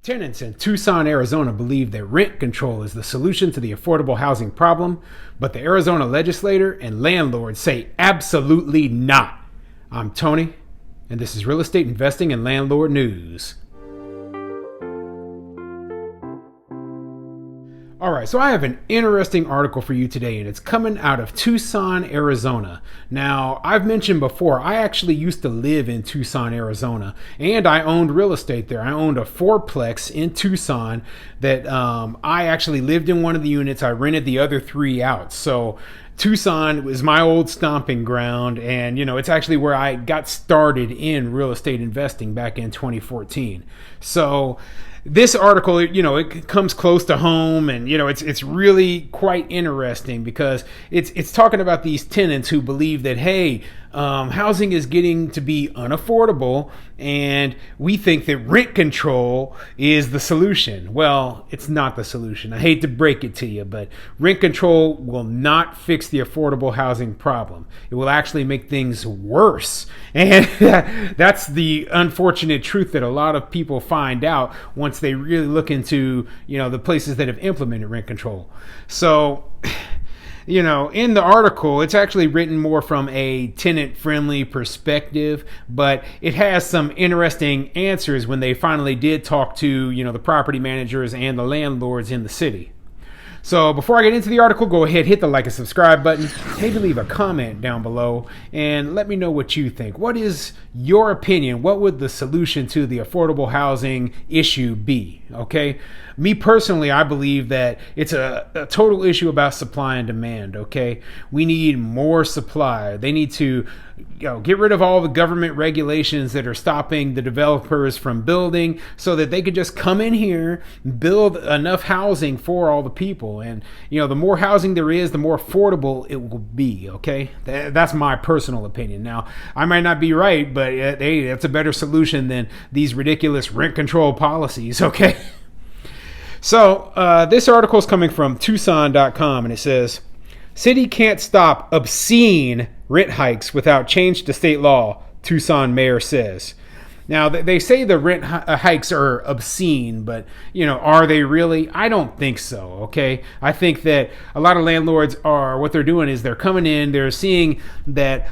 Tenants in Tucson, Arizona believe that rent control is the solution to the affordable housing problem, but the Arizona legislator and landlords say absolutely not. I'm Tony, and this is Real Estate Investing and Landlord News. All right, so I have an interesting article for you today, and it's coming out of Tucson, Arizona. Now, I've mentioned before, I actually used to live in Tucson, Arizona, and I owned real estate there. I owned a fourplex in Tucson that I actually lived in one of the units. I rented the other three out. So Tucson was my old stomping ground, and it's actually where I got started in real estate investing back in 2014. So this article, it comes close to home, and it's really quite interesting because it's talking about these tenants who believe that, hey, housing is getting to be unaffordable, and we think that rent control is the solution. Well, it's not the solution. I hate to break it to you, but rent control will not fix the affordable housing problem. It will actually make things worse. And that's the unfortunate truth that a lot of people find out once they really look into, the places that have implemented rent control. So, in the article, it's actually written more from a tenant-friendly perspective, but it has some interesting answers when they finally did talk to, the property managers and the landlords in the city. So before I get into the article, go ahead, hit the like and subscribe button, maybe leave a comment down below, and let me know what you think. What is your opinion? What would the solution to the affordable housing issue be? Okay? Me personally, I believe that it's a total issue about supply and demand, okay? We need more supply. They need to get rid of all the government regulations that are stopping the developers from building so that they could just come in here, build enough housing for all the people. And, the more housing there is, the more affordable it will be, okay? That's my personal opinion. Now, I might not be right, but hey, that's a better solution than these ridiculous rent control policies, okay? So this article is coming from Tucson.com, and it says, "City can't stop obscene rent hikes without change to state law," Tucson mayor says. Now, they say the rent hikes are obscene, but, are they really? I don't think so, okay? I think that a lot of landlords what they're doing is they're coming in, they're seeing that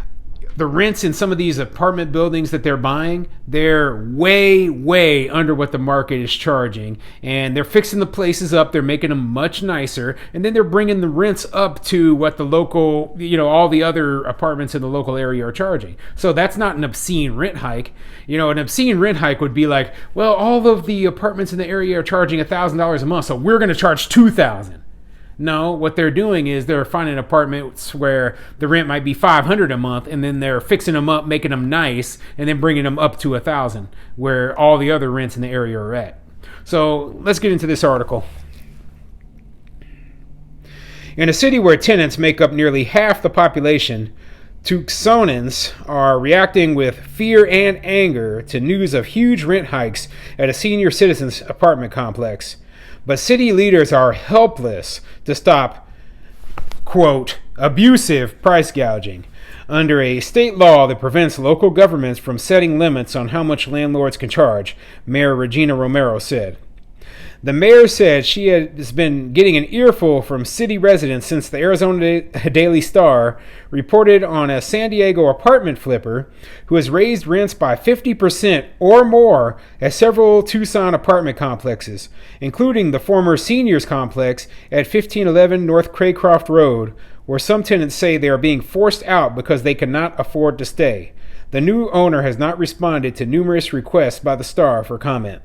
the rents in some of these apartment buildings that they're buying, they're way, way under what the market is charging. And they're fixing the places up. They're making them much nicer. And then they're bringing the rents up to what the local, all the other apartments in the local area are charging. So that's not an obscene rent hike. An obscene rent hike would be like, well, all of the apartments in the area are charging $1,000 a month, so we're going to charge $2,000. No, what they're doing is they're finding apartments where the rent might be $500 a month, and then they're fixing them up, making them nice, and then bringing them up to $1,000, where all the other rents in the area are at. So let's get into this article. In a city where tenants make up nearly half the population, Tucsonans are reacting with fear and anger to news of huge rent hikes at a senior citizens apartment complex. But city leaders are helpless to stop, quote, abusive price gouging under a state law that prevents local governments from setting limits on how much landlords can charge, Mayor Regina Romero said. The mayor said she has been getting an earful from city residents since the Arizona Daily Star reported on a San Diego apartment flipper who has raised rents by 50% or more at several Tucson apartment complexes, including the former seniors complex at 1511 North Craycroft Road, where some tenants say they are being forced out because they cannot afford to stay. The new owner has not responded to numerous requests by the Star for comment.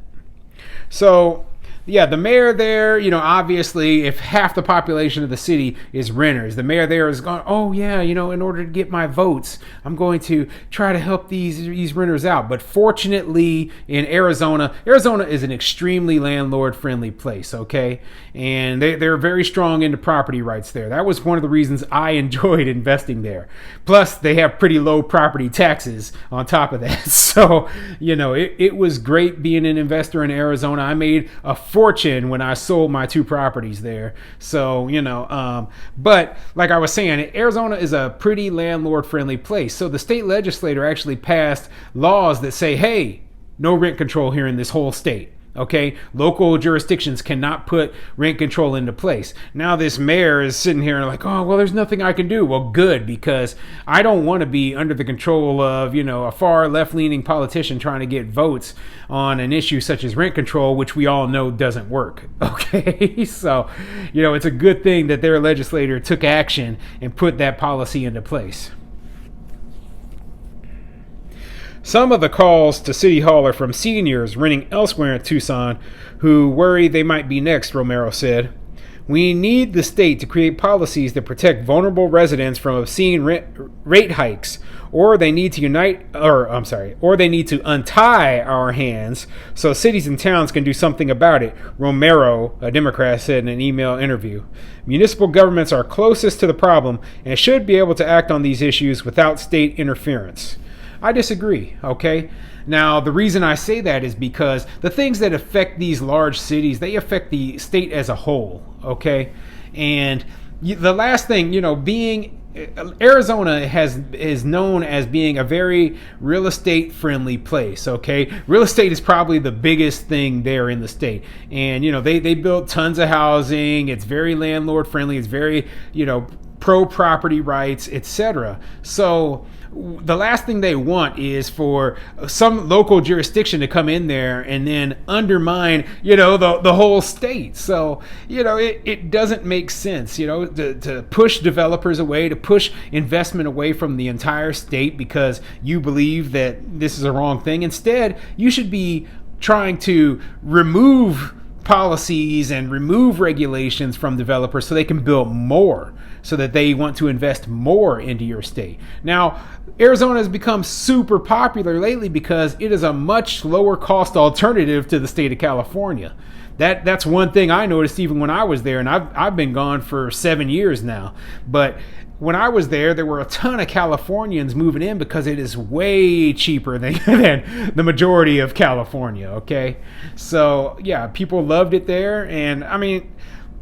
So, yeah, the mayor there, obviously, if half the population of the city is renters, the mayor there is going, oh, yeah, in order to get my votes, I'm going to try to help these renters out. But fortunately, in Arizona is an extremely landlord-friendly place, okay? And they're very strong into property rights there. That was one of the reasons I enjoyed investing there. Plus, they have pretty low property taxes on top of that. So, it was great being an investor in Arizona. I made a fortune when I sold my two properties there. So, but like I was saying, Arizona is a pretty landlord friendly place. So the state legislature actually passed laws that say, hey, no rent control here in this whole state. Okay, local jurisdictions cannot put rent control into place. Now this mayor is sitting here and like, oh, well, there's nothing I can do. Well, good, because I don't want to be under the control of, a far left-leaning politician trying to get votes on an issue such as rent control, which we all know doesn't work. Okay, so, it's a good thing that their legislator took action and put that policy into place. Some of the calls to City Hall are from seniors renting elsewhere in Tucson who worry they might be next, Romero said. We need the state to create policies that protect vulnerable residents from obscene rate hikes, or they need to untie our hands so cities and towns can do something about it, Romero, a Democrat, said in an email interview. Municipal governments are closest to the problem and should be able to act on these issues without state interference. I disagree, okay? Now, the reason I say that is because the things that affect these large cities, they affect the state as a whole, okay? And the last thing, Arizona is known as being a very real estate friendly place, okay? Real estate is probably the biggest thing there in the state. And, they built tons of housing. It's very landlord friendly. It's very, pro property rights, etc. So the last thing they want is for some local jurisdiction to come in there and then undermine, the whole state. So, it doesn't make sense, to push developers away, to push investment away from the entire state because you believe that this is a wrong thing. Instead, you should be trying to remove policies and remove regulations from developers so they can build more, so that they want to invest more into your state. Now, Arizona has become super popular lately because it is a much lower cost alternative to the state of California. That's one thing I noticed even when I was there, and I've been gone for 7 years now. But when I was there were a ton of Californians moving in because it is way cheaper than the majority of California, okay? So, yeah, people loved it there, and I mean,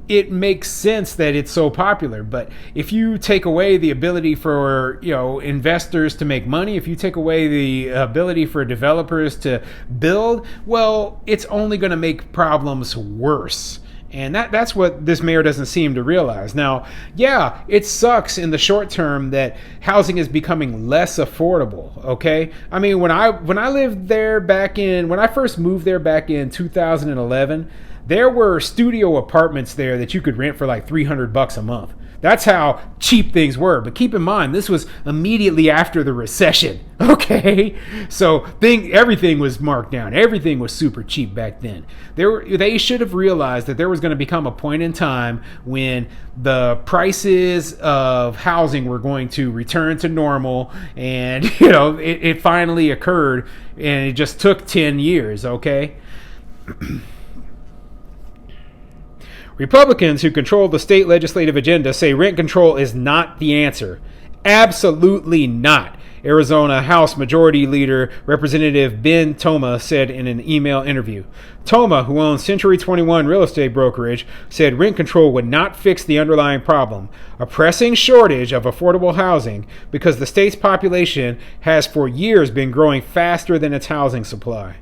it makes sense that it's so popular. But if you take away the ability for investors to make money, if you take away the ability for developers to build, well, it's only going to make problems worse. And that's what this mayor doesn't seem to realize. Now, yeah, it sucks in the short term that housing is becoming less affordable, okay? I mean, when I lived there when I first moved there back in 2011, there were studio apartments there that you could rent for like $300 a month. That's how cheap things were. But keep in mind, this was immediately after the recession, okay? So everything was marked down. Everything was super cheap back then. They should have realized that there was going to become a point in time when the prices of housing were going to return to normal, and it finally occurred, and it just took 10 years, okay? Republicans who control the state legislative agenda say rent control is not the answer. Absolutely not, Arizona House Majority Leader Representative Ben Toma said in an email interview. Toma, who owns Century 21 real estate brokerage, said rent control would not fix the underlying problem, a pressing shortage of affordable housing, because the state's population has for years been growing faster than its housing supply.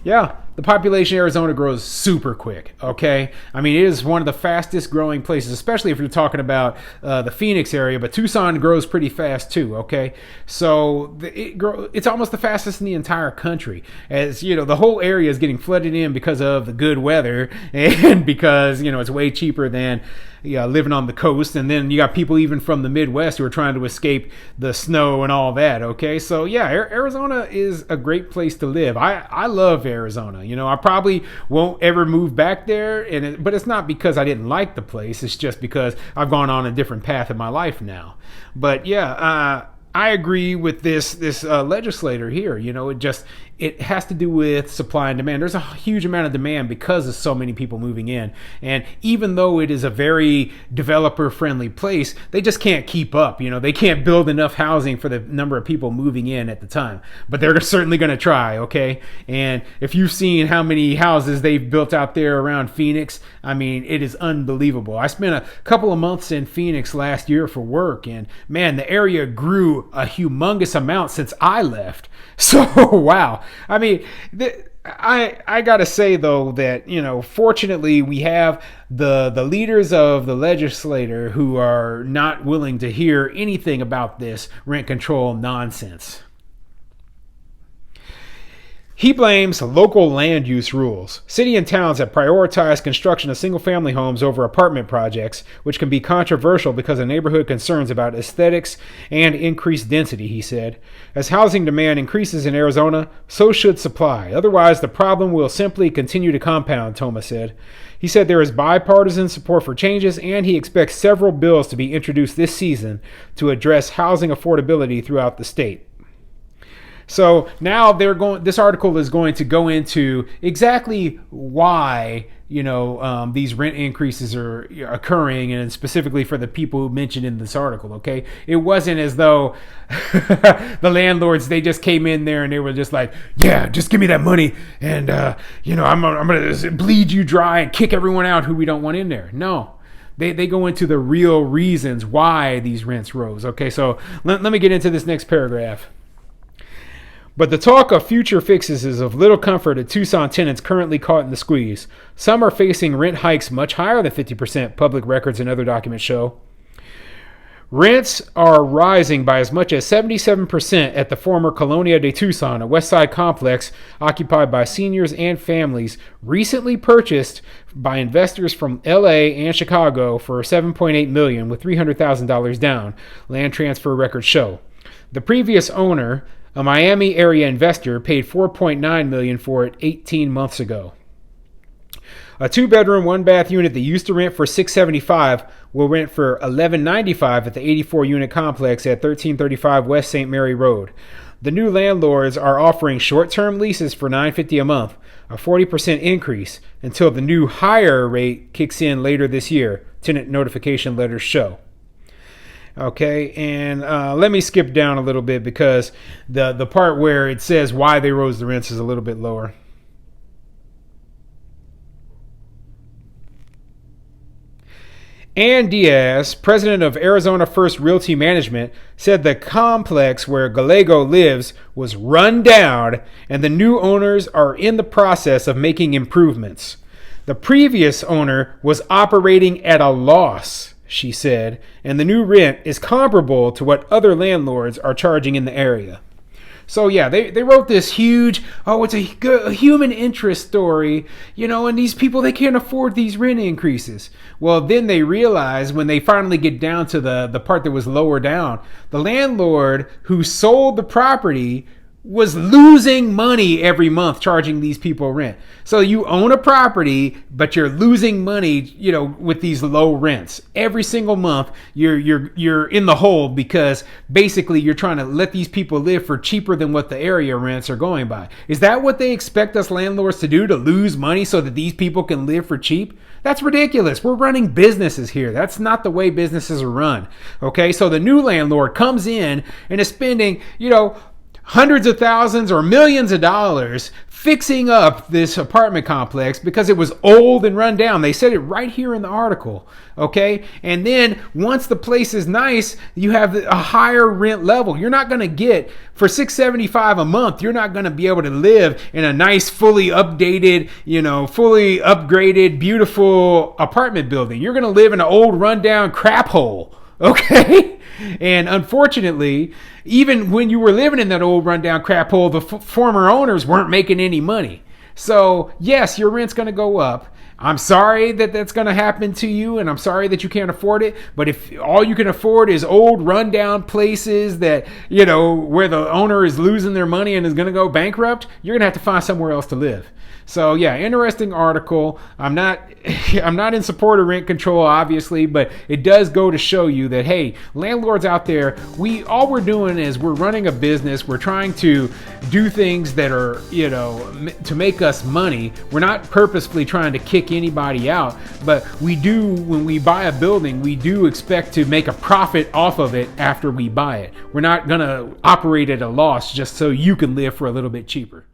Yeah, the population of Arizona grows super quick, okay? I mean, it is one of the fastest growing places, especially if you're talking about the Phoenix area, but Tucson grows pretty fast too, okay? So it's almost the fastest in the entire country, as, the whole area is getting flooded in because of the good weather and because, it's way cheaper than living on the coast. And then you got people even from the Midwest who are trying to escape the snow and all that, okay? So yeah, Arizona is a great place to live. I love Arizona. I probably won't ever move back there, but it's not because I didn't like the place. It's just because I've gone on a different path in my life now. But yeah, I agree with this legislator here. It has to do with supply and demand. There's a huge amount of demand because of so many people moving in. And even though it is a very developer-friendly place, they just can't keep up. They can't build enough housing for the number of people moving in at the time. But they're certainly going to try, okay? And if you've seen how many houses they've built out there around Phoenix, I mean, it is unbelievable. I spent a couple of months in Phoenix last year for work, and man, the area grew a humongous amount since I left. So, wow. I mean, I gotta say though that fortunately we have the leaders of the legislature who are not willing to hear anything about this rent control nonsense. He blames local land use rules. City and towns have prioritized construction of single-family homes over apartment projects, which can be controversial because of neighborhood concerns about aesthetics and increased density, he said. As housing demand increases in Arizona, so should supply. Otherwise, the problem will simply continue to compound, Thomas said. He said there is bipartisan support for changes, and he expects several bills to be introduced this season to address housing affordability throughout the state. So now this article is going to go into exactly why these rent increases are occurring, and specifically for the people who mentioned in this article. Okay, it wasn't as though the landlords, they just came in there and they were just like, yeah, just give me that money, and I'm gonna bleed you dry and kick everyone out who we don't want in there. No. They go into the real reasons why these rents rose. Okay, so let me get into this next paragraph. But the talk of future fixes is of little comfort to Tucson tenants currently caught in the squeeze. Some are facing rent hikes much higher than 50%, public records and other documents show. Rents are rising by as much as 77% at the former Colonia de Tucson, a west side complex occupied by seniors and families, recently purchased by investors from LA and Chicago for $7.8 million with $300,000 down, land transfer records show. The previous owner, a Miami area investor, paid $4.9 million for it 18 months ago. A 2-bedroom, 1-bath unit that used to rent for $675 will rent for $1195 at the 84-unit complex at 1335 West St. Mary Road. The new landlords are offering short-term leases for $950 a month, a 40% increase, until the new higher rate kicks in later this year, tenant notification letters show. Okay, and let me skip down a little bit because the part where it says why they rose the rents is a little bit lower. Ann Diaz, president of Arizona First Realty Management, said the complex where Gallego lives was run down and the new owners are in the process of making improvements. The previous owner was operating at a loss, she said, and the new rent is comparable to what other landlords are charging in the area. So yeah, they wrote this huge, it's a human interest story, and these people, they can't afford these rent increases. Well, then they realize when they finally get down to the part that was lower down, the landlord who sold the property was losing money every month charging these people rent. So you own a property, but you're losing money, with these low rents. Every single month you're in the hole because basically you're trying to let these people live for cheaper than what the area rents are going by. Is that what they expect us landlords to do, to lose money so that these people can live for cheap? That's ridiculous. We're running businesses here. That's not the way businesses are run. Okay, so the new landlord comes in and is spending, hundreds of thousands or millions of dollars fixing up this apartment complex because it was old and run down. They said it right here in the article. Okay. And then once the place is nice, you have a higher rent level. You're not going to get for $675 a month. You're not going to be able to live in a nice, fully updated, fully upgraded, beautiful apartment building. You're going to live in an old rundown crap hole. Okay. And unfortunately, even when you were living in that old rundown crap hole, the former owners weren't making any money. So yes, your rent's going to go up. I'm sorry that that's going to happen to you, and I'm sorry that you can't afford it. But if all you can afford is old rundown places that, where the owner is losing their money and is going to go bankrupt, you're going to have to find somewhere else to live. So yeah, interesting article. I'm not in support of rent control, obviously, but it does go to show you that, hey, landlords out there, all we're doing is we're running a business. We're trying to do things that are, to make us money. We're not purposefully trying to kick anybody out, but we do, when we buy a building, we do expect to make a profit off of it after we buy it. We're not going to operate at a loss just so you can live for a little bit cheaper.